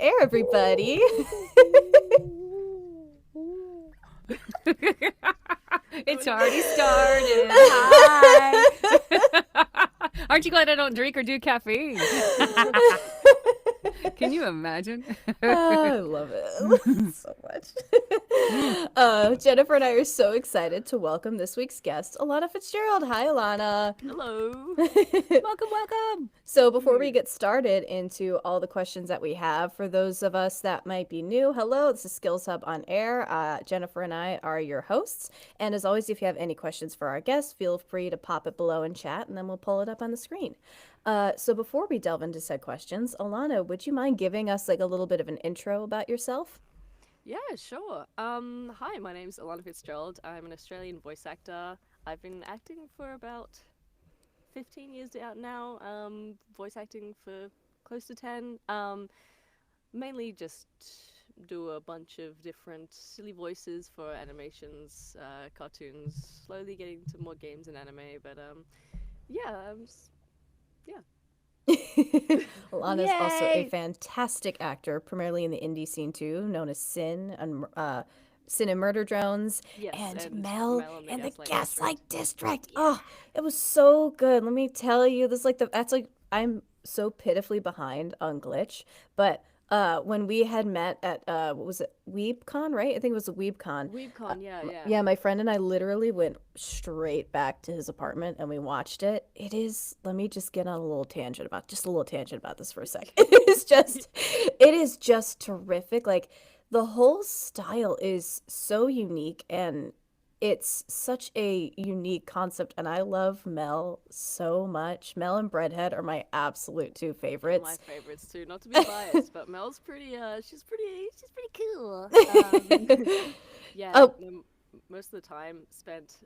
air, everybody. It's already started. Hi. Aren't you glad I don't drink or do caffeine? Can you imagine? I love it so much. Jennifer and I are so excited to welcome this week's guest, Allanah Fitzgerald. Hi, Allanah. Hello. Welcome. So before we get started into all the questions that we have, for those of us that might be new, hello, this is SkillsHub on Air. Jennifer and I are your hosts. And as always, if you have any questions for our guests, feel free to pop it below in chat, and then we'll pull it up on the screen. So before we delve into said questions, Allanah, would you mind giving us like a little bit of an intro about yourself? Yeah, sure. Hi, my name's Allanah Fitzgerald. I'm an Australian voice actor. I've been acting for about 15 years out now. Voice acting for close to 10. Mainly just do a bunch of different silly voices for animations, cartoons. Slowly getting to more games and anime, but yeah, Alannah's also a Yay! fantastic actor, primarily in the indie scene too, known as Sin and Sin and Murder Drones, yes, and Mel in and the Gaslight Gaslight District. Oh, it was so good. Let me tell you, this like that's like I'm so pitifully behind on Glitch, but when we had met at what was it, WeebCon, right? I think it was a WeebCon. WeebCon, yeah. Yeah, my friend and I literally went straight back to his apartment and we watched it. It is, let me just get on a little tangent about this for a second. It is just terrific. Like the whole style is so unique and it's such a unique concept and I love Mel so much. Mel and Breadhead are my absolute two My favorites. favorites too. Not to be biased, but Mel's pretty. She's pretty cool. Yeah. Oh, Most of the time spent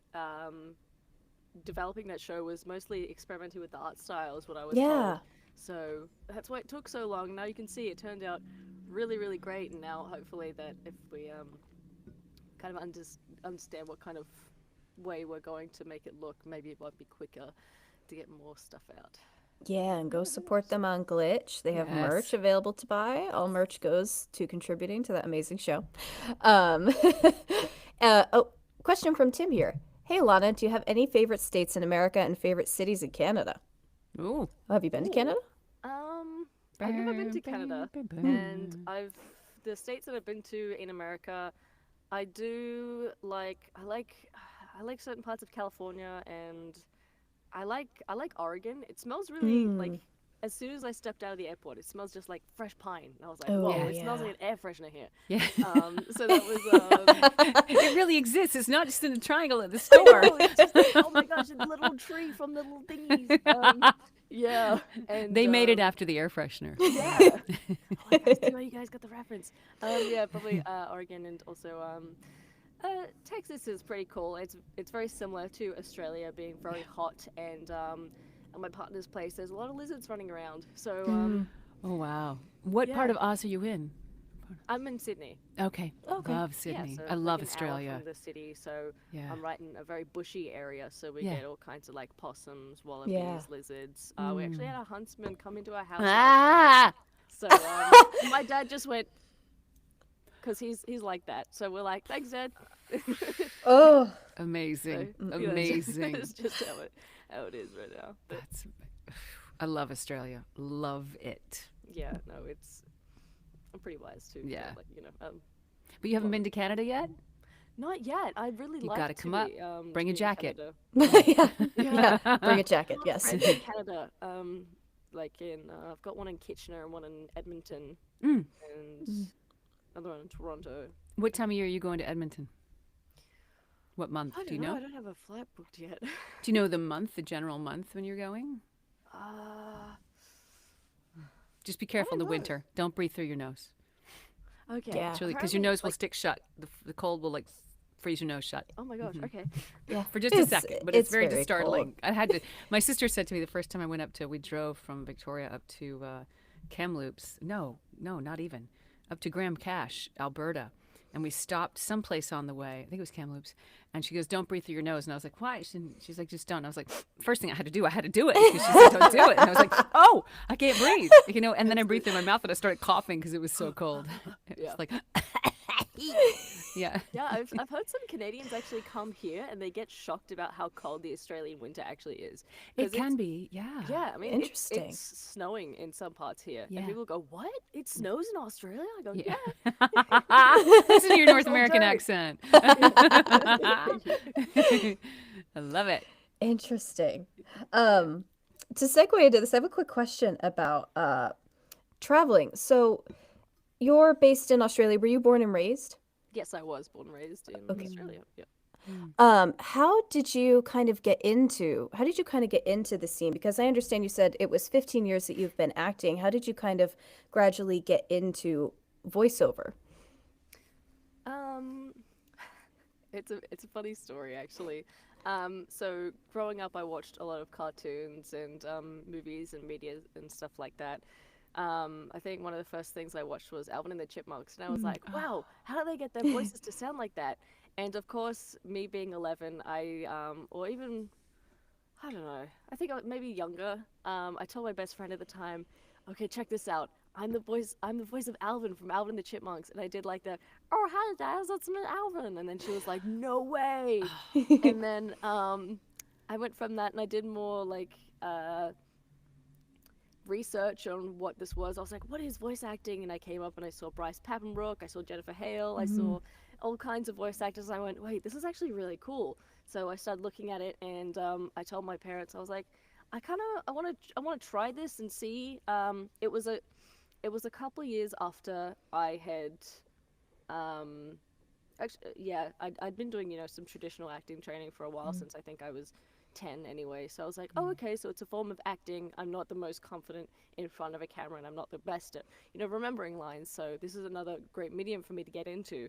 developing that show was mostly experimenting with the art style, is what I was yeah. told. So that's why it took so long. Now you can see it turned out really, really great. And now hopefully that if we kind of understand what kind of way we're going to make it look, maybe it might be quicker to get more stuff out. Yeah, and go support them on Glitch. They have merch Yes. available to buy. All merch goes to contributing to that amazing show. Um, question from Tim here. Hey, Lana, do you have any favorite states in America and favorite cities in Canada? Ooh. Oh, have you been to Canada? I've never been to Canada, and the states that I've been to in America. I like certain parts of California, and I like Oregon. It smells really like, as soon as I stepped out of the airport, it smells just like fresh pine. And I was like, Oh, whoa, it smells yeah. like an air freshener here. Yeah. So that was It really exists. It's not just in the triangle at the store. oh, it's just, oh my gosh, a little tree from the little thingies. Yeah, and They made it after the air freshener. yeah. Oh my gosh, you guys got the reference. Yeah, probably Oregon, and also Texas is pretty cool. It's very similar to Australia, being very hot, and at my partner's place, there's a lot of lizards running around. So Oh, wow. What part of Oz are you in? I'm in Sydney. Okay. Love Sydney. Yeah, so I love like an hour Australia. from the city, so Yeah. I'm right in a very bushy area, so we Yeah. get all kinds of like possums, wallabies, Yeah. lizards. We actually had a huntsman come into our house. Ah! So my dad just went, because he's like that. So we're like, thanks, Dad. Oh, Amazing. So, yeah, Amazing. It's just how it is right now. But That's. I love Australia. Love it. yeah, no, I'm pretty wise too. Yeah. Like, But you haven't been to Canada yet? not yet. I'd really You like gotta to come up. Bring a be in jacket. Canada. yeah. Bring a jacket, Got yes. friends in Canada. Like I've got one in Kitchener and one in Edmonton, and another one in Toronto. What time of year are you going to Edmonton? What month? I Do you don't know. know? I don't have a flight booked yet. Do you know the month, the general month when you're going? Just be careful in the know. winter. Don't breathe through your nose. Okay. Yeah. It's really because your Apparently, nose will stick shut. The cold will like freeze your nose shut. Oh my gosh. Okay. Yeah. For just a second, but it's very very startling. cold. I had to. My sister said to me the first time I went up to. We drove from Victoria up to Kamloops. No, not even up to Graham Cache, Alberta, and we stopped someplace on the way. I think it was Kamloops. And she goes, "Don't breathe through your nose." And I was like, "Why?" She's like, "Just don't." And I was like, first thing I had to do it. Because she said, "Don't do it." And I was like, "Oh, I can't breathe." And then I breathed through my mouth and I started coughing because it was so cold. It was like, yeah. Yeah, I've heard some Canadians actually come here and they get shocked about how cold the Australian winter actually is. It can be, yeah. Yeah, I mean, Interesting. it's snowing in some parts here. Yeah. And people go, "What? It snows in Australia?" I go, "Yeah." Listen to your North American joke. accent. I love it. Interesting. To segue into this, I have a quick question about traveling. So you're based in Australia. Were you born and raised? Yes, I was born and raised in Okay. Australia. Yeah. How did you kind of get into the scene? Because I understand you said it was 15 years that you've been acting. How did you kind of gradually get into voiceover? It's a funny story actually. So growing up, I watched a lot of cartoons and movies and media and stuff like that. I think one of the first things I watched was Alvin and the Chipmunks, and I was like, "Wow, how do they get their voices to sound like that?" And of course, me being 11, or even, I don't know, I think maybe younger. I told my best friend at the time, "Okay, check this out. I'm the voice of Alvin from Alvin and the Chipmunks," and I did like the, "Oh, hi guys, that's me, Alvin," and then she was like, "No way!" And then I went from that and I did more like research on what this was. I was like, "What is voice acting?" And I came up and I saw Bryce Papenbrook, I saw Jennifer Hale, I saw all kinds of voice actors. I went, "Wait, this is actually really cool." So I started looking at it, and I told my parents, I was like, I want to try this and see. It was a couple of years after I had, actually, yeah, I'd been doing, some traditional acting training for a while, since I think I was 10 anyway. So I was like, "Oh, okay, so it's a form of acting. I'm not the most confident in front of a camera, and I'm not the best at, remembering lines. So this is another great medium for me to get into."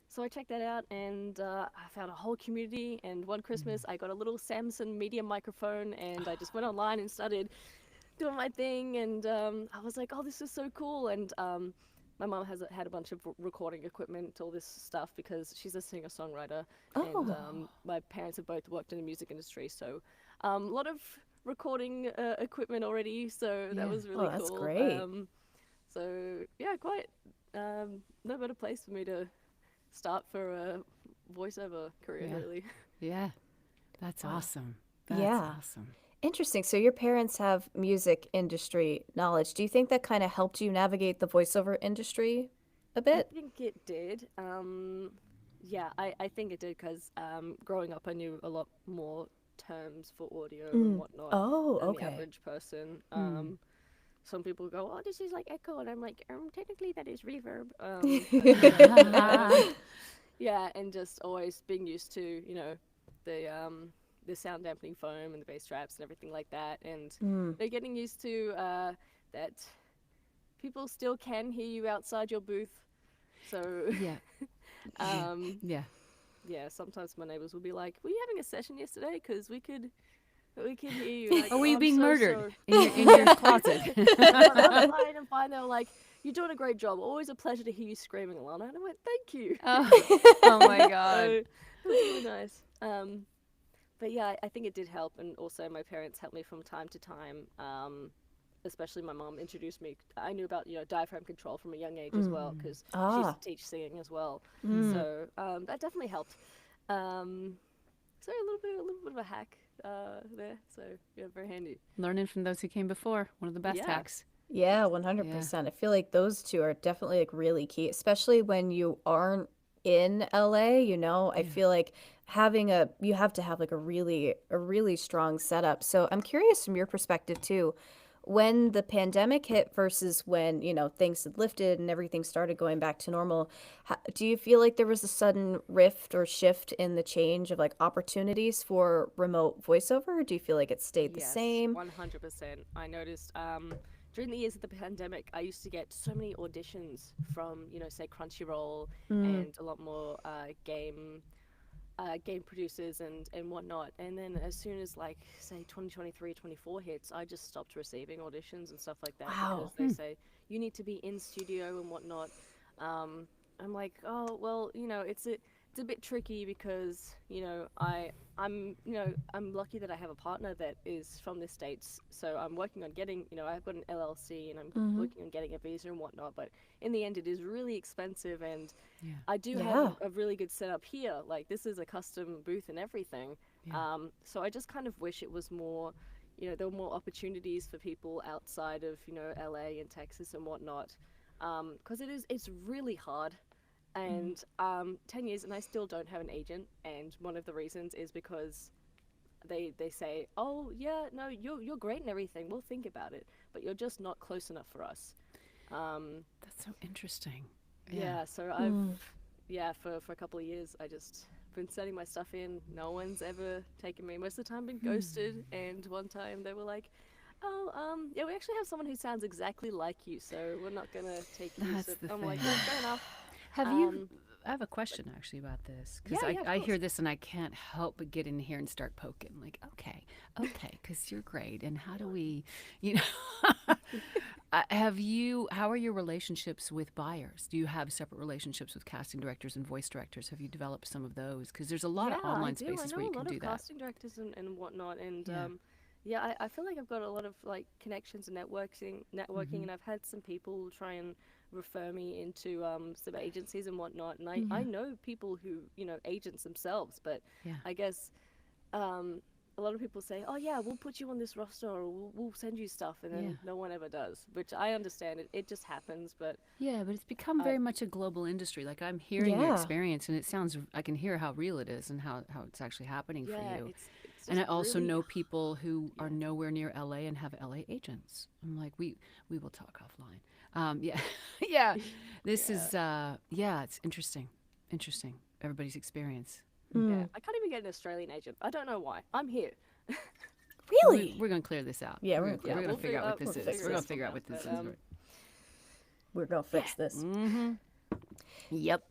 So I checked that out, and I found a whole community. And one Christmas, I got a little Samsung media microphone, and I just went online and started doing my thing. And I was like, "Oh, this is so cool!" And my mom had a bunch of recording equipment, all this stuff, because she's a singer-songwriter, and my parents have both worked in the music industry, so a lot of recording equipment already. So that was really that's cool. great. So yeah, quite no better place for me to start for a voiceover career, really. Yeah. That's awesome. Yeah. Awesome. Interesting. So your parents have music industry knowledge. Do you think that kind of helped you navigate the voiceover industry a I bit? think it did. Yeah, I think it did, because growing up, I knew a lot more terms for audio and whatnot Oh, than the okay. average person. Some people go, "Oh, this is like echo," and I'm like, technically that is reverb." Yeah, and just always being used to, the sound dampening foam and the bass traps and everything like that, and they're getting used to that people still can hear you outside your booth. So Yeah. Yeah. yeah, sometimes my neighbors will be like, "Were you having a session yesterday? Because we could hear you." Like, Or were you I'm being so murdered sorry." in your closet? I'm fine. They were like, "You're doing a great job. Always a pleasure to hear you screaming, Allanah." And I went, "Thank you." Oh my So God. it was really nice. But yeah, I think it did help, and also my parents helped me from time to time. Especially my mom introduced me. I knew about diaphragm control from a young age as well, because she used to teach singing as well. So that definitely helped. So a little bit of a hack there. So yeah, very handy. Learning from those who came before. One of the best Yeah. hacks. Yeah, 100%. I feel like those two are definitely like really key, especially when you aren't in LA, I feel like you have to have like a really strong setup. So I'm curious from your perspective too, when the pandemic hit versus when, things had lifted and everything started going back to normal, do you feel like there was a sudden rift or shift in the change of like opportunities for remote voiceover, or do you feel like it stayed the Yes, same? 100%. I noticed during the years of the pandemic, I used to get so many auditions from, say Crunchyroll and a lot more game producers and whatnot. And then as soon as like say 2023, 24 hits, I just stopped receiving auditions and stuff like that, Wow. because they say you need to be in studio and whatnot. I'm like, oh well, it's a bit tricky because I'm lucky that I have a partner that is from the States, so I'm working on getting, I've got an LLC and I'm Mm-hmm. working on getting a visa and whatnot, but in the end it is really expensive, and Yeah. I do have Yeah. a really good setup here. Like, this is a custom booth and everything. Yeah. So I just kind of wish it was more, there were more opportunities for people outside of, LA and Texas and whatnot. Because it's really hard. And 10 years and I still don't have an agent. And one of the reasons is because they say, oh yeah, no, you're great and everything. We'll think about it, but you're just not close enough for us. That's so interesting. Yeah, so for a couple of years I just been sending my stuff in. No one's ever taken me. Most of the time been ghosted, and one time they were like, oh, yeah, we actually have someone who sounds exactly like you, so we're not gonna take you. That's So the I'm like, thing. yeah, fair enough. Have you? I have a question actually about this because Yeah, of I hear course. this and I can't help but get in here and start poking. Like, okay, because you're great, and how do we, you know? How are your relationships with buyers? Do you have separate relationships with casting directors and voice directors? Have you developed some of those? Because there's a lot Yeah, of I online do. I spaces know where a you can lot do of that. casting directors and whatnot, and Yeah. yeah, I feel like I've got a lot of like connections and networking, and I've had some people try and refer me into some agencies and whatnot, and I know people who agents themselves, but Yeah. I guess a lot of people say, oh yeah, we'll put you on this roster, or we'll send you stuff, and then Yeah. no one ever does, which I understand. It just happens, but Yeah, but it's become I very much a global industry. Like I'm hearing your Yeah. experience, and it sounds. I can hear how real it is and how it's actually happening for yeah, you. it's And just I also really know people who are yeah. nowhere near LA and have LA agents. I'm like, we will talk offline. Yeah, yeah. This Yeah. is it's interesting. Interesting. Everybody's experience. Yeah, I can't even get an Australian agent. I don't know why. I'm here. Really? We're gonna clear this out. Yeah, we're we'll gonna figure out what this we'll is. fix We're gonna this. figure out what this But, is. We're gonna fix this. Yep.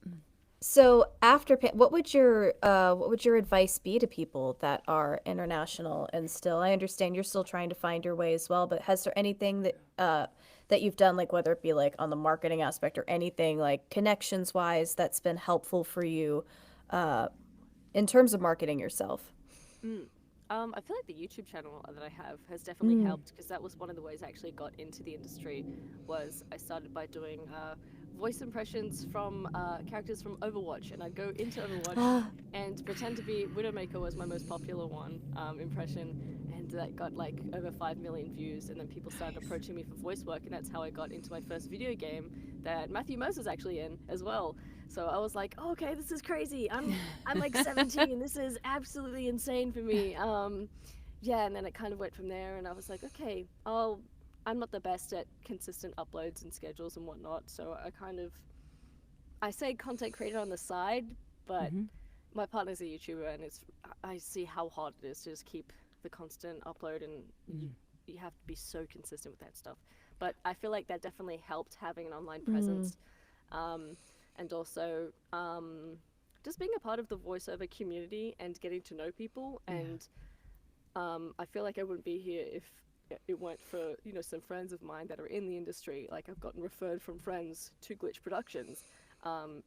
So after what would your advice be to people that are international and still? I understand you're still trying to find your way as well, but has there anything that you've done, like whether it be like on the marketing aspect or anything like connections wise, that's been helpful for you in terms of marketing yourself? I feel like the YouTube channel that I have has definitely helped, because that was one of the ways I actually got into the industry. Was I started by doing voice impressions from characters from Overwatch, and I'd go into Overwatch and pretend to be Widowmaker was my most popular one impression, and that got like over 5 million views, and then people started approaching me for voice work, and that's how I got into my first video game that Matthew Mercer's actually in as well. So I was like, oh, okay, this is crazy. I'm like 17. This is absolutely insane for me. Yeah, and then it kind of went from there, and I was like, okay, I'm not the best at consistent uploads and schedules and whatnot, so I say content creator on the side, but my partner's a YouTuber, and I see how hard it is to just keep the constant upload, and you have to be so consistent with that stuff. But I feel like that definitely helped having an online presence. And also just being a part of the voiceover community and getting to know people. And I feel like I wouldn't be here if it weren't for some friends of mine that are in the industry. Like, I've gotten referred from friends to Glitch Productions, and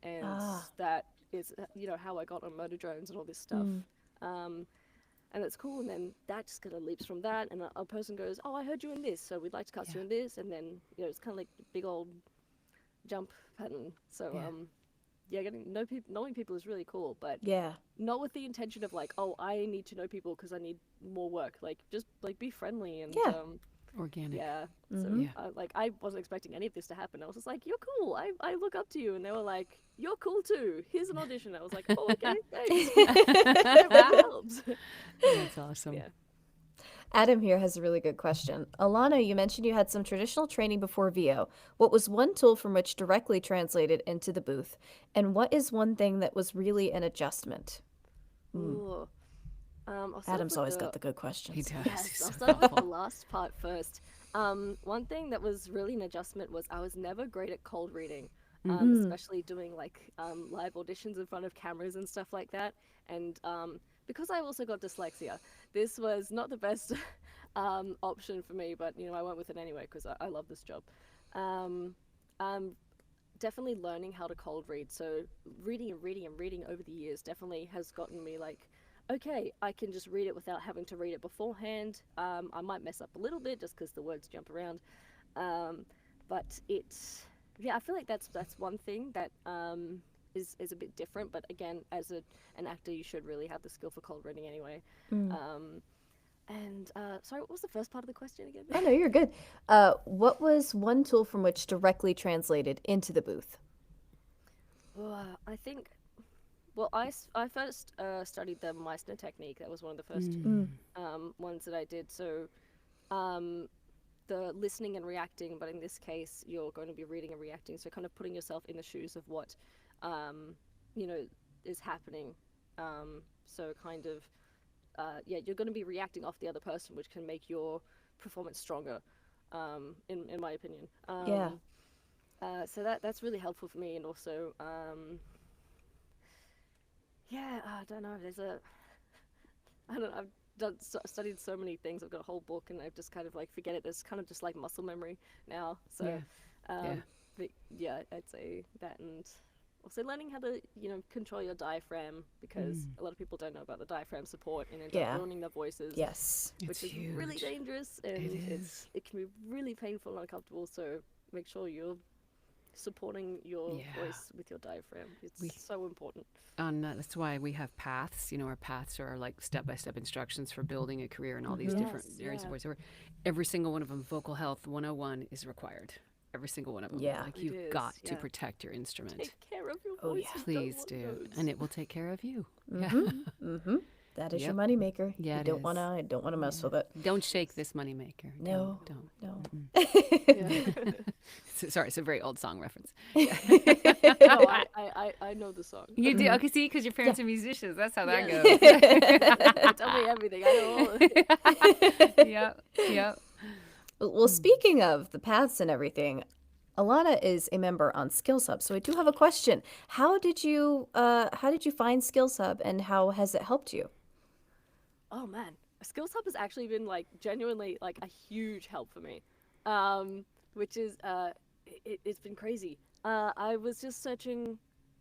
that is how I got on motor drones and all this stuff. And it's cool, and then that just kind of leaps from that, and a person goes, oh, I heard you in this, so we'd like to cast you in this, and then it's kind of like a big old jump pattern. So knowing people is really cool, but not with the intention of like, oh, I need to know people because I need more work. Like, just like be friendly and Organic. yeah. So I wasn't expecting any of this to happen. I was just like, you're cool. I look up to you, and they were like, you're cool too. Here's an audition. I was like, oh, okay, thanks. That helps. That's awesome. Yeah. Adam here has a really good question. Allanah, you mentioned you had some traditional training before VO. What was one tool from which directly translated into the booth? And what is one thing that was really an adjustment? Ooh. I'll start Adam's with always got the good questions. He does. Yes, He's I'll so start with the thoughtful. last part first. One thing that was really an adjustment was I was never great at cold reading, especially doing like live auditions in front of cameras and stuff like that. And because I also got dyslexia, this was not the best option for me, but I went with it anyway because I love this job. definitely learning how to cold read. So reading and reading and reading over the years definitely has gotten me like, okay, I can just read it without having to read it beforehand. I might mess up a little bit just because the words jump around, but it's yeah. I feel like that's one thing that is a bit different. But again, as an actor, you should really have the skill for cold reading anyway. And sorry, what was the first part of the question again? Oh no, you're good. What was one tool from which directly translated into the booth? I think, well, I first studied the Meissner technique. That was one of the first ones that I did. So the listening and reacting, but in this case, you're going to be reading and reacting. So kind of putting yourself in the shoes of what, is happening. So kind of, you're going to be reacting off the other person, which can make your performance stronger, in my opinion. Yeah. So that's really helpful for me, and also, I don't know. I've studied so many things. I've got a whole book, and I've just kind of like forget it. It's kind of just like muscle memory now. So, but yeah, I'd say that, and also learning how to control your diaphragm, because a lot of people don't know about the diaphragm support and end up ruining their voices. Yes, which is really dangerous, and it can be really painful and uncomfortable. So make sure you're supporting your voice with your diaphragm. It's so important. That's why we have paths. Our paths are like step-by-step instructions for building a career in all these different areas of voiceover. Every single one of them, Vocal Health 101 is required. Every single one of them. Yeah. Like you've got to protect your instrument. Take care of your voice. Please do. And it will take care of you. That is your moneymaker. Yeah, I don't want to mess with it. Don't shake this moneymaker. No. Sorry, it's a very old song reference. No, I know the song. You do? Okay, see, because your parents are musicians. That's how that goes. Tell me everything. I know all of it. Yep. Well, speaking of the paths and everything, Allanah is a member on SkillsHub, so I do have a question. How did you find SkillsHub, and how has it helped you? Oh man, SkillsHub has actually been like genuinely like a huge help for me, which is it's been crazy. I was just searching.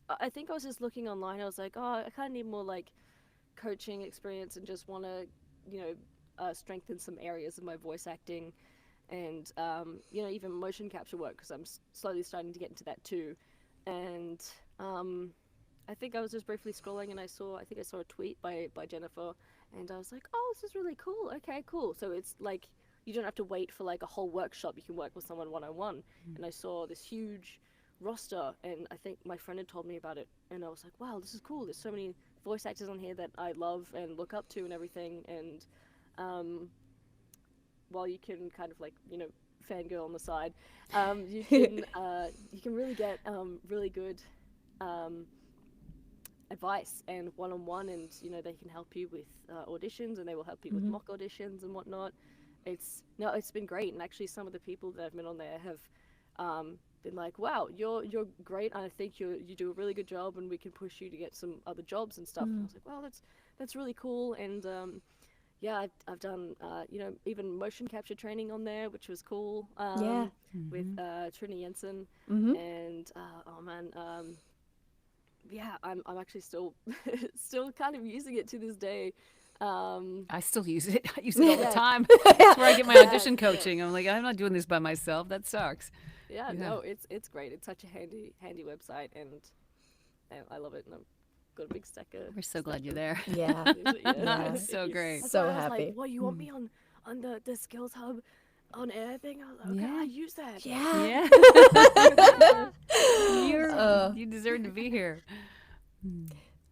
I think I was just looking online. I was like, oh, I kind of need more like coaching experience, and just want to strengthen some areas of my voice acting. And even motion capture work, because I'm slowly starting to get into that too. And I think I was just briefly scrolling, and I saw a tweet by Jennifer, and I was like, oh, this is really cool. Okay, cool. So it's like you don't have to wait for like a whole workshop. You can work with someone one-on-one. And I saw this huge roster, and I think my friend had told me about it, and I was like, wow, this is cool. There's so many voice actors on here that I love and look up to and everything. And while you can kind of like fangirl on the side, you can really get really good advice and one-on-one, and they can help you with auditions, and they will help you with mock auditions and whatnot. It's been great, and actually some of the people that have been on there have been like, wow, you're great. I think you do a really good job, and we can push you to get some other jobs and stuff. And I was like, wow, that's really cool. And I've done even motion capture training on there, which was cool. With Trina Jensen, and I'm actually still kind of using it to this day. I still use it. I use it all the time. That's where I get my audition coaching. I'm like, I'm not doing this by myself. That sucks. No, it's great. It's such a handy website, and I love it. And I've got a big stack of. We're so glad you're there. Yeah. It's so great. That's So why I was happy. like, what, you want me on the SkillsHub on air thing? I was like, okay, I use that. Yeah. You deserve to be here.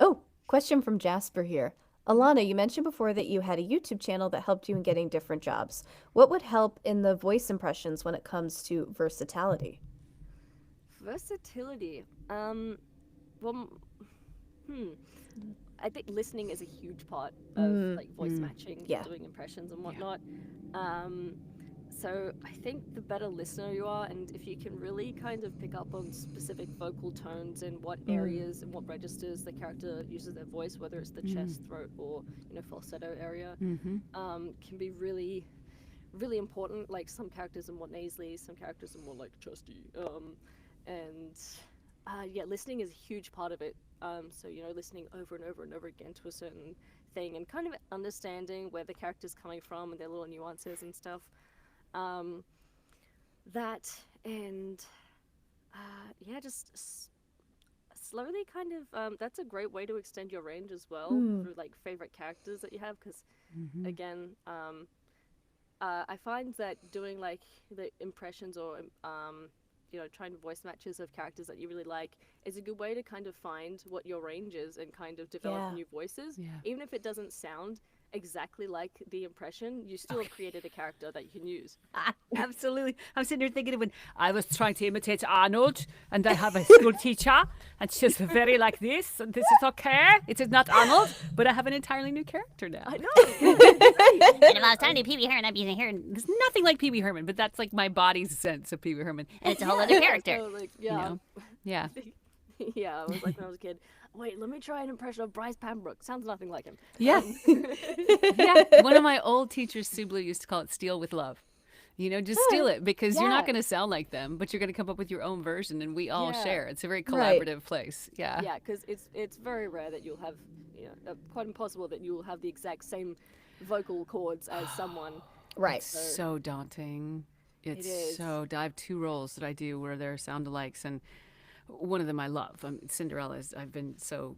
Oh, question from Jasper here. Allanah, you mentioned before that you had a YouTube channel that helped you in getting different jobs. What would help in the voice impressions when it comes to versatility? Versatility. I think listening is a huge part of like voice matching, doing impressions and whatnot. So I think the better listener you are, and if you can really kind of pick up on specific vocal tones and what areas and what registers the character uses their voice, whether it's the chest, throat, or falsetto area, can be really, really important. Like some characters are more nasally, some characters are more like chesty, and yeah, listening is a huge part of it. So listening over and over and over again to a certain thing, and kind of understanding where the character's coming from and their little nuances and stuff. Um, that and yeah, just slowly kind of that's a great way to extend your range as well through like favorite characters that you have, because again, I find that doing like the impressions or trying to voice matches of characters that you really like is a good way to kind of find what your range is and kind of develop new voices. Even if it doesn't sound exactly like the impression, you still have created a character that you can use. Absolutely. I'm sitting here thinking of when I was trying to imitate Arnold, and I have a school teacher, and she's very like this, and this is okay. It is not Arnold, but I have an entirely new character now. I know. And if I was trying to do Pee Wee Herman, I'd be hearing There's nothing like Pee Wee Herman, but that's like my body's sense of Pee Wee Herman. and it's a whole other character. So, like, You know? Yeah. yeah, I was like when I was a kid. Wait, let me try an impression of Bryce Pembroke. Sounds nothing like him. Yeah. Yeah. One of my old teachers, Sue Blue, used to call it steal with love. Just steal it, because you're not going to sound like them, but you're going to come up with your own version, and we all share. It's a very collaborative place. Yeah. Yeah, because it's very rare that you'll have, quite impossible that you'll have the exact same vocal chords as someone. Right. So daunting. It's is. so. I have 2 roles that I do where they're sound-alikes, and one of them I love. Cinderella's. I've been so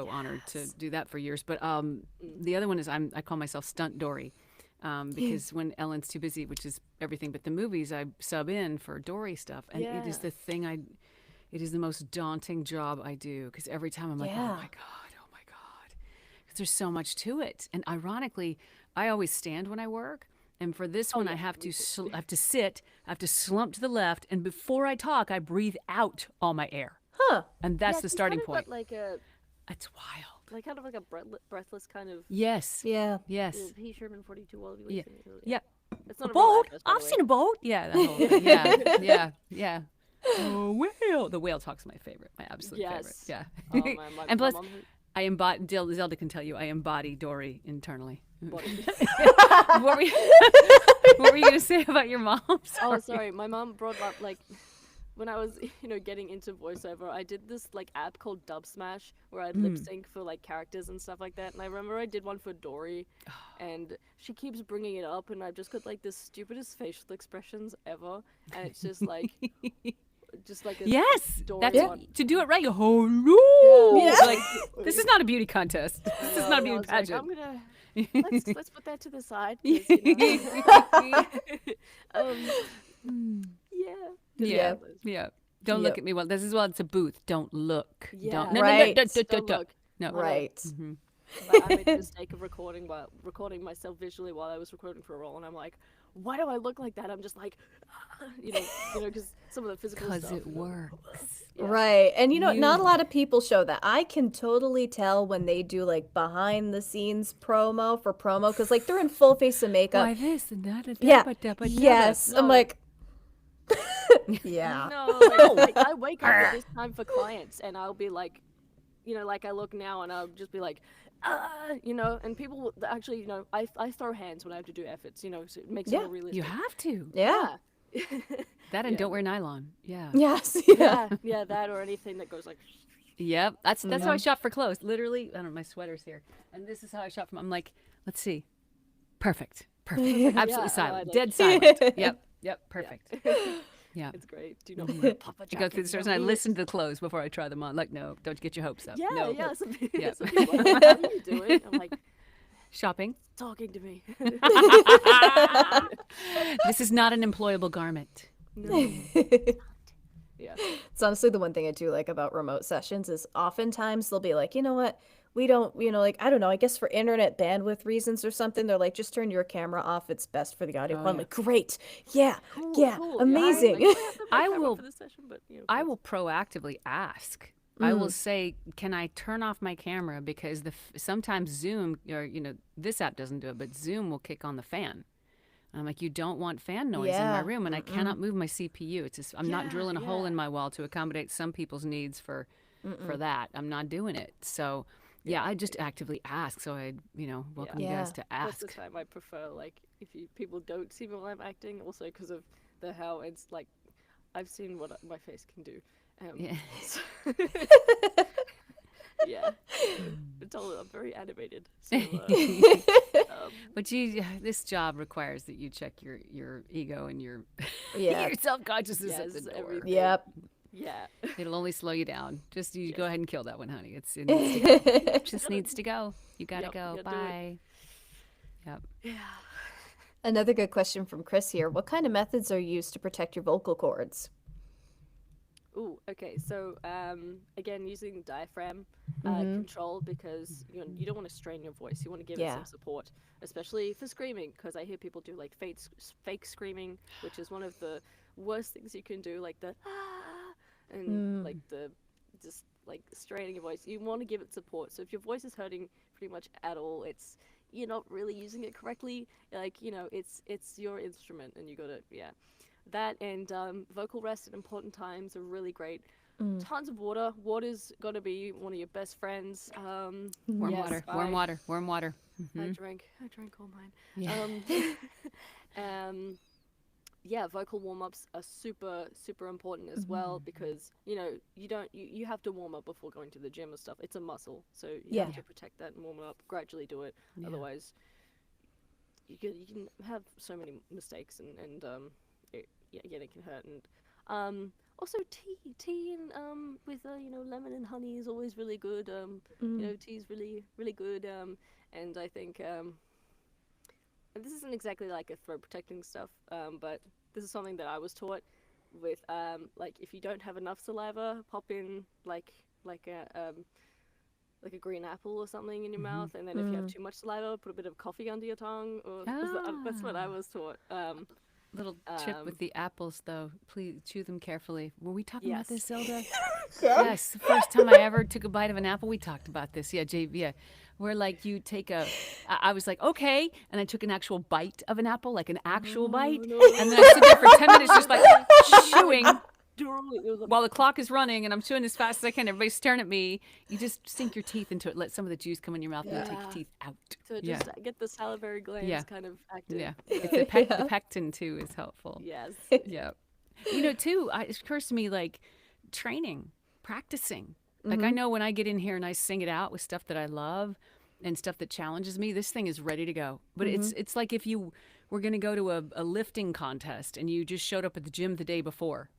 honored to do that for years. But the other one is I call myself Stunt Dory, because when Ellen's too busy, which is everything but the movies, I sub in for Dory stuff, and it is the thing it is the most daunting job I do, because every time I'm like, oh my god, because there's so much to it. And ironically, I always stand when I work. And for this one, I have to sit, I have to slump to the left, and before I talk, I breathe out all my air. Huh. And that's the it's starting kind of point. got like a It's wild. like kind of like a breathless kind of. Yes. Yeah. Yes. P. Sherman 42 Wallaby Yeah. Way. Yeah. It's not A a real boat. address, by the I've way. seen a boat. Yeah. That whole, yeah. Oh, whale. The whale talk's my favorite. My absolute favorite. Yes. Yeah. Oh, my And plus, mom I embody. Zelda can tell you, I embody Dory internally. What What were you going to say about your mom? Oh, sorry. My mom brought up like when I was, getting into voiceover, I did this like app called Dub Smash where I'd lip sync for like characters and stuff like that. And I remember I did one for Dory, and she keeps bringing it up, and I've just got like the stupidest facial expressions ever, and it's just like. Just like a Yes, Dory that's one. to do it right. You hello. Yeah. Like, this is not a beauty contest. This is not a I beauty was like, pageant. I'm gonna let's put that to the side. 'Cause, yeah. Yeah. Don't look at me. Well, this is it's a booth. Don't look. Yeah. Don't. No, Right. no, Don't look. no. Right. Like, I made the mistake of recording myself visually while I was recording for a role, and I'm like, why do I look like that? I'm just like, because some of the physical stuff. Because it works. Yeah. Right. And not a lot of people show that. I can totally tell when they do like behind the scenes promo for promo, because like they're in full face of makeup. Why this and that? And Yeah. dabba. Yes. I'm No. like, yeah. No, like I wake up at this time for clients, and I'll be like, like I look now, and I'll just be like, and people will actually, I throw hands when I have to do efforts, so it makes it more realistic. You have to. Yeah. That and don't wear nylon. Yeah. Yes. Yeah. Yeah, that or anything that goes like. Yep. That's how I shop for clothes. Literally, I don't know, my sweater's here. And this is how I shop from. I'm like, let's see. Perfect. Absolutely silent. Dead silent. Yep. Perfect. Yeah. It's great. Do not wear a puffer I jacket. go through the stores and I listen to the clothes before I try them on. Like, no, don't get your hopes up. Yeah, No. yeah. Some Yeah. people are like, how do you do it? I'm like, Shopping. talking to me. This is not an employable garment. No. Yeah. It's honestly the one thing I do like about remote sessions is oftentimes they'll be like, you know what? We don't, like, I don't know, I guess for internet bandwidth reasons or something, they're like, just turn your camera off. It's best for the audio. I'm like, great. Yeah. Yeah. Cool. Amazing. I will- for this session, but, I will proactively ask. I will say, can I turn off my camera? Because sometimes Zoom, or, this app doesn't do it, but Zoom will kick on the fan. And I'm like, you don't want fan noise in my Yeah. room, and I cannot move my CPU. It's just, I'm not drilling a hole in my wall to accommodate some people's needs for that. I'm not doing it. So, yeah, I just actively ask. So I, welcome you guys to Most of ask. the time I prefer, like, if people don't see me while I'm acting, also because of how it's, like, I've seen what my face can do. Yeah. So yeah, I'm very animated. So, But this job requires that you check your ego and your Yeah. your self consciousness at yes, the door. everything. Yep. Yeah. It'll only slow you down. Just you Yes. go ahead and kill that one, honey. It needs to go. Just needs to go. You gotta Yep, go. you gotta do it. Bye. Yep. Yeah. Another good question from Chris here. What kind of methods are used to protect your vocal cords? Ooh, okay. So again, using diaphragm control, because you don't want to strain your voice. You want to give it Yeah. some support, especially for screaming. Because I hear people do like fake screaming, which is one of the worst things you can do, like the and like the just like straining your voice. You want to give it support. So if your voice is hurting pretty much at all, you're not really using it correctly. Like it's your instrument, and you gotta that and vocal rest at important times are really great. Tons of water. Water's got to be one of your best friends. Warm yes, water. Warm water. Warm water. I drank all mine. Yeah. Yeah, vocal warm-ups are super important as well, because you have to warm up before going to the gym and stuff. It's a muscle, so you have to protect that and warm it up. Gradually do it, otherwise you can have so many mistakes and it can hurt. And also tea and with lemon and honey is always really good. Tea is really good. And I think this isn't exactly like a throat protecting stuff, but this is something that I was taught with like if you don't have enough saliva, pop in like a green apple or something in your mouth, and then if you have too much saliva, put a bit of coffee under your tongue. Or that's what I was taught. Little tip with the apples, though. Please chew them carefully. Were we talking about this, Yes. Zelda? Yes. The first time I ever took a bite of an apple, we talked about this. Yeah, JV. Yeah. Where like you take I was like, okay. And I took an actual bite of an apple, like an actual bite. And then I stood there for 10 minutes just like chewing while the clock is running and I'm chewing as fast as I can. Everybody's staring at me. You just sink your teeth into it, let some of the juice come in your mouth and you take your teeth out. So just get the salivary glands kind of active. Yeah. The pectin too is helpful. Yes. Yeah. Too, it occurs to me like training, practicing. Like I know when I get in here and I sing it out with stuff that I love and stuff that challenges me, this thing is ready to go. But it's like if you were going to go to a lifting contest and you just showed up at the gym the day before.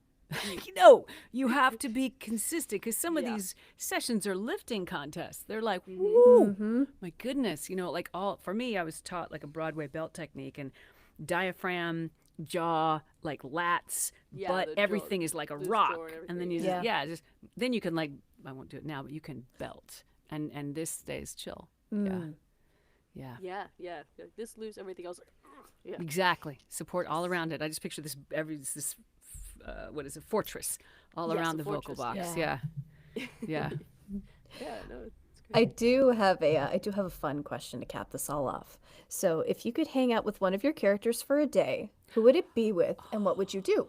You have to be consistent because some of these sessions are lifting contests. They're like, woo, my goodness. Like for me, I was taught like a Broadway belt technique and diaphragm, jaw, like lats, but everything is like a rock. And then then you can like, I won't do it now, but you can belt and this stays chill. Yeah. This lose everything else. Yeah. Exactly. Support all around it. I just picture this what is it, fortress all around the vocal box. Yeah. Yeah, no, it's great. I do have a fun question to cap this all off. So, if you could hang out with one of your characters for a day, who would it be with, and what would you do?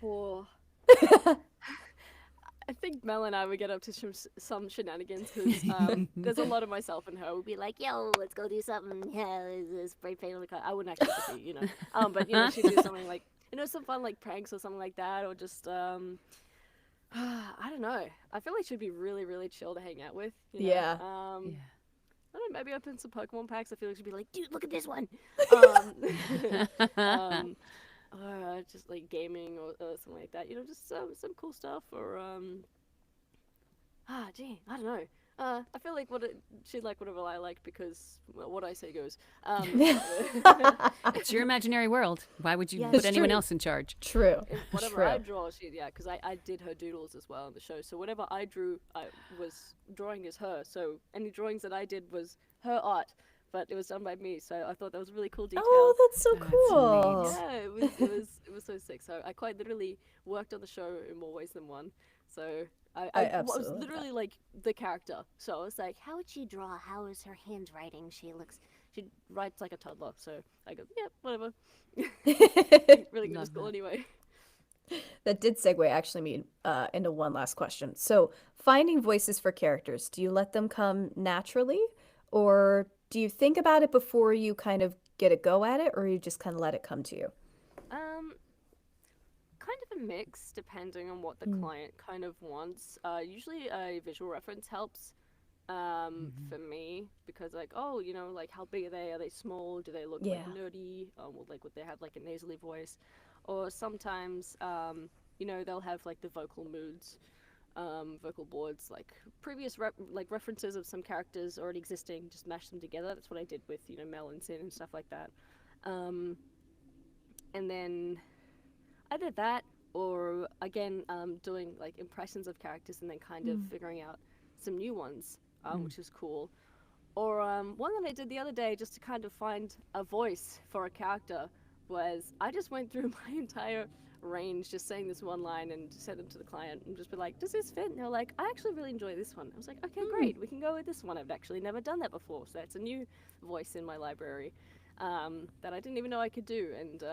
Oh. I think Mel and I would get up to some shenanigans because there's a lot of myself and her would be like, Yo, let's go do something. Yeah, let's spray paint on the car. I wouldn't actually be, but she'd do something like, some fun like pranks or something like that, or just I don't know. I feel like she'd be really, really chill to hang out with. Yeah. I don't know, maybe open some Pokemon packs. I feel like she'd be like, Dude, look at this one. Or just like gaming or something like that. Just some cool stuff. Or I don't know. I feel like she'd like whatever I like because what I say goes. It's your imaginary world. Why would you Yeah, put it's anyone true. else in charge? True. Whatever I draw, because I did her doodles as well in the show. So whatever I drew, I was drawing as her. So any drawings that I did was her art, but it was done by me. So I thought that was a really cool detail. Oh, that's so That's cool. neat. Yeah, it was so sick. So I quite literally worked on the show in more ways than one. So I was absolutely literally like the character. So I was like, How would she draw? How is her handwriting? She writes like a toddler. So I go, yeah, whatever. That Really good Love at school that. anyway. did segue actually me into one last question. So, finding voices for characters, do you let them come naturally, or do you think about it before you kind of get a go at it, or you just kind of let it come to you? of a mix depending on what the client kind of wants. Usually a visual reference helps for me, because like, oh, you know, like how big are they? Are they small? Do they look like nerdy? Or like would they have like a nasally voice? Or sometimes, you know, they'll have like the vocal moods, vocal boards, like previous references of some characters already existing, just mash them together. That's what I did with, you know, Mel and Sin and stuff like that. And then either that, or again, doing like impressions of characters and then kind of figuring out some new ones, which is cool. Or one that I did the other day just to kind of find a voice for a character was I just went through my entire range just saying this one line and sent it to the client and just be like, does this fit? And they're like, I actually really enjoy this one. I was like, okay, great, we can go with this one. I've actually never done that before, so that's a new voice in my library that I didn't even know I could do. And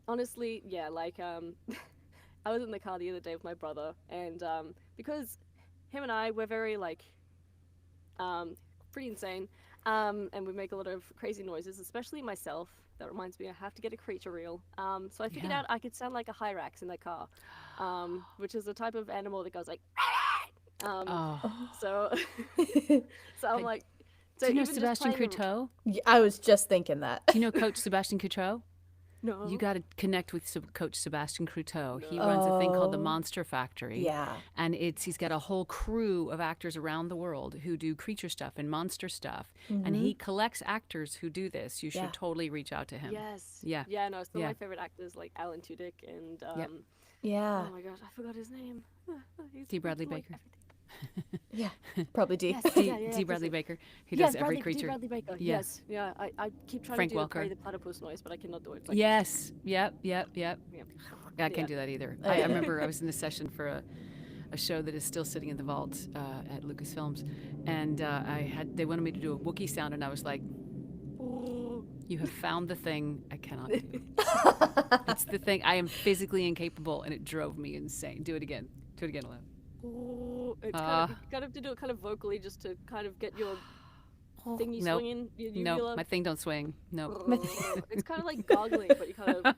honestly, yeah, like I was in the car the other day with my brother, and because him and I, we're very like pretty insane, and we make a lot of crazy noises, especially myself. That reminds me, I have to get a creature reel. So I figured out I could sound like a hyrax in the car, which is a type of animal that goes like. So I'm like. So do you know even just Sebastian playing Couteau? I was just thinking that. Do you know Coach Sebastian Couteau? No. You got to connect with Coach Sebastian Couteau. He runs a thing called the Monster Factory. Yeah. And he's got a whole crew of actors around the world who do creature stuff and monster stuff. And he collects actors who do this. You should totally reach out to him. Yes. Yeah. Yeah, no, some of my favorite actors like Alan Tudyk and Yeah. oh my gosh, I forgot his name. D. Bradley like Baker. Yeah. Probably D. Yes, D. Bradley Baker. He does every creature. D. Bradley Baker. Yeah. Yes. Yeah. I keep trying Frank to do Welker. the platypus noise, but I cannot do it. It's like, Yes. Yep. Yeah. I can't do that either. I remember I was in a session for a show that is still sitting in the vault at Lucasfilms, and they wanted me to do a Wookiee sound, and I was like, you have found the thing I cannot do. It's the thing I am physically incapable, and it drove me insane. Do it again. Do it again, Alana. It's kind of have to do it kind of vocally just to kind of get your thingy swinging. No, my thing don't swing. No. It's kind of like goggling, but you kind of.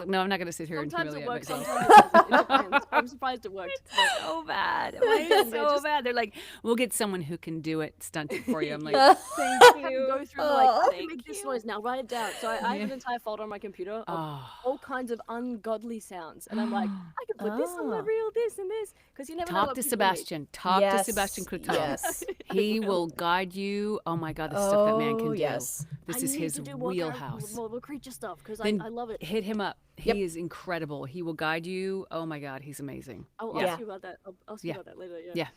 No, I'm not going to sit here Sometimes and it humiliate works. myself. Sometimes it depends. I'm surprised it worked. But So bad. It's so bad. They're like, we'll get someone who can do it, stunt it for you. I'm like, thank you. Go through like, make this noise now. Write it down. So I have an entire folder on my computer of all kinds of ungodly sounds, and I'm like, I could put this on my reel, this and this, because you never know talk what to people Sebastian. Talk to Sebastian Couteau. Yes. He will guide you. Oh my God, the stuff that man can do. Yes. This I is need his to do more wheelhouse. more creature stuff because Then I love it. Hit him up. He is incredible. He will guide you. Oh my God, he's amazing. I'll ask you about that. I'll ask you about that later. Yeah.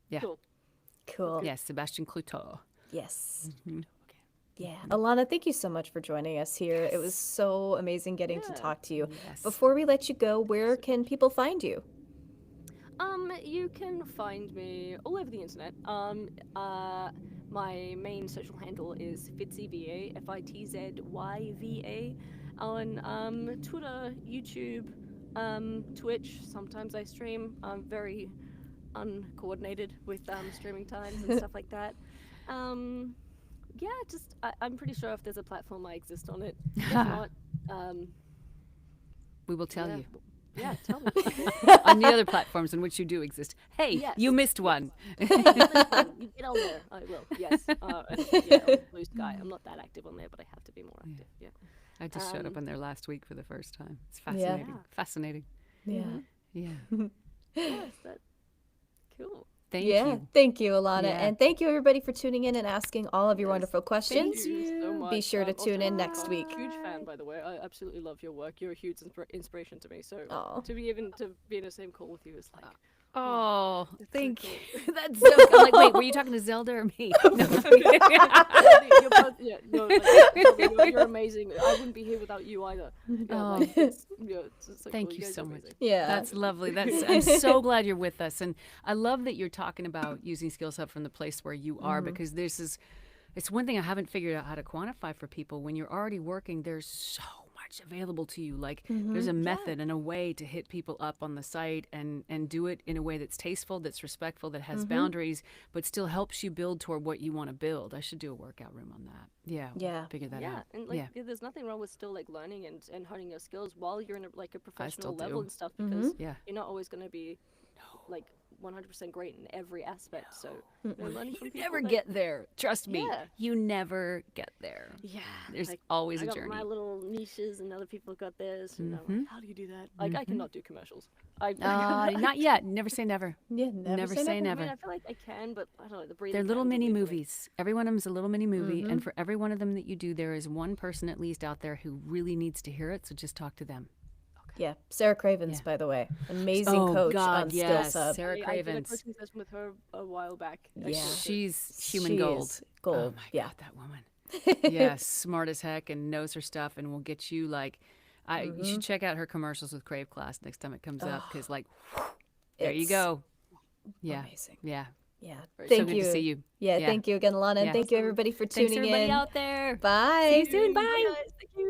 Yeah. Cool. Cool. Yes, Sebastian Couteau. Yes. Yeah. Alana, thank you so much for joining us here. It was so amazing getting to talk to you. Yes. Before we let you go, where can people find you? You can find me all over the internet. My main social handle is Fitzzyva, Fitzzyva, on Twitter, YouTube, Twitch. Sometimes I stream. I'm very uncoordinated with streaming times and stuff like that. Yeah, just I'm pretty sure if there's a platform I exist on it. If not, we will tell you. Yeah, tell me. On the other platforms in which you do exist. Hey, Yes. you missed one. You get on there. I will. Yes. Blue Sky. I'm not that active on there, but I have to be more active. Yeah. I just showed up on there last week for the first time. It's fascinating. Yeah. Fascinating. Yeah. Yeah. Yes, that's cool. Thank you. Thank you, Alana. Yeah. And thank you, everybody, for tuning in and asking all of your wonderful questions. Thank you so much. Be sure to tune in next I'm week. a huge fan, by the way. I absolutely love your work. You're a huge inspiration to me. So Aw. to be in the same call with you is like. Oh, thank cool. you. That's so good. I'm like, wait, were you talking to Zelda or me? No. You're both, yeah, no, like, you're amazing. I wouldn't be here without you either. Yeah, like, it's just so Thank cool. you guys so are much. amazing. Yeah. That's lovely. I'm so glad you're with us. And I love that you're talking about using SkillsHub from the place where you are, because it's one thing I haven't figured out how to quantify for people. When you're already working, there's so much much available to you. Like there's a method and a way to hit people up on the site and do it in a way that's tasteful, that's respectful, that has boundaries, but still helps you build toward what you want to build. I should do a workout room on that. Yeah. Figure that out. And like there's nothing wrong with still like learning and honing your skills while you're in a professional level do. and stuff, because Yeah. you're not always going to be like 100% great in every aspect. So learning from people Never that- get there. Trust me. Yeah. You never get there. Yeah, There's like, always I a got journey. my little niches, and other people got theirs. And I'm like, how do you do that? Like, I cannot do commercials. Not yet. Never say never. Yeah, Never say I never. mean, I feel like I can, but I don't know. The breathing. They're little patterns mini will be movies. Every one of them is a little mini movie, and for every one of them that you do, there is one person at least out there who really needs to hear it. So just talk to them. Yeah, Sarah Cravens, by the way, amazing Oh, coach God, on yes. SkillsHub. Sarah I did a Cravens. coaching session with her a while back. Yeah. She's human She gold. is gold. Oh my Yeah. God, that woman. Yeah, smart as heck and knows her stuff and will get you like. You should check out her commercials with Crave Class next time it comes up, because like, there you It's go. Yeah, amazing. yeah. Yeah, So thank good you. to see you. Yeah, thank you again, Alannah, and Yeah. thank you everybody for Thanks tuning everybody in. out there. Bye. See you soon. Bye. Guys, thank you.